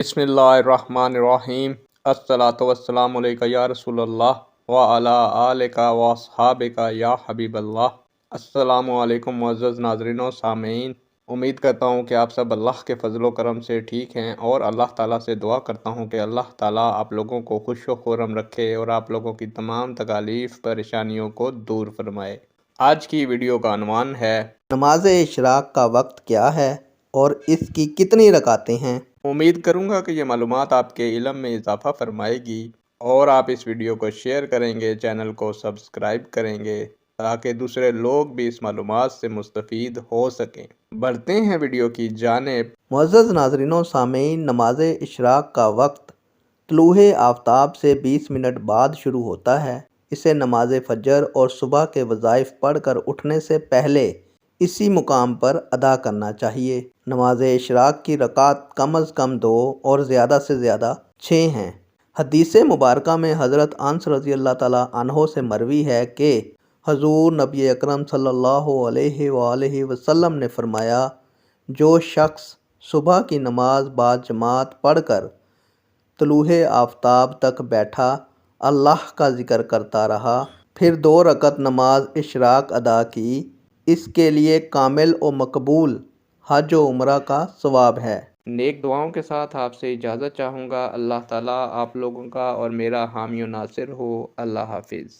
बिस्मिल्लाहिर्रहमानिर्रहीम। अस्सलातु वस्सलामु अलैका या रसूलल्लाह व अला आलिका व अस्हाबिका या हबीबल्लाह। अस्सलामु अलैकुम मुअज़्ज़ज़ नाज़रीन व सामीन। उम्मीद करता हूँ कि आप सब अल्लाह के फजल व करम से ठीक हैं और अल्लाह ताला से दुआ करता हूँ कि अल्लाह ताला आप लोगों को खुश व खुर्रम रखे और आप लोगों की तमाम तकालीफ परेशानियों को दूर फरमाए। आज की वीडियो का अनवान है नमाज इशराक का वक्त क्या है और इसकी कितनी रकातें हैं। उम्मीद करूंगा कि ये मालूमात आपके इल्म में इजाफ़ा फरमाएगी और आप इस वीडियो को शेयर करेंगे, चैनल को सब्सक्राइब करेंगे ताकि दूसरे लोग भी इस मालूमात से मुस्तफ़ीद हो सकें। बढ़ते हैं वीडियो की जानिब। मुअज़्ज़ज़ नाज़रीन व सामीन, नमाज इशराक का वक्त तुलूए आफ्ताब से 20 मिनट बाद शुरू होता है। इसे नमाज फजर और सुबह के वज़ाइफ पढ़कर उठने से पहले इसी मुकाम पर अदा करना चाहिए। नमाज इशराक की रकात कम अज़ कम 2 और ज़्यादा से ज़्यादा 6 हैं। हदीस मुबारका में हज़रत अनस रज़ी अल्लाह ताला अन्हो से मरवी है कि हजूर नबी अकरम सल्लल्लाहु अलैहि वसल्लम ने फरमाया, जो शख्स सुबह की नमाज बाद जमात पढ़कर तुलूए आफ्ताब तक बैठा अल्लाह का ज़िक्र करता रहा, फिर 2 रकत नमाज इशराक अदा की, इसके लिए कामिल और मकबूल हज व उम्रा का सवाब है। नेक दुआओं के साथ आपसे इजाज़त चाहूँगा। अल्लाह ताला आप लोगों का और मेरा हामी व नासिर हो। अल्लाह हाफिज़।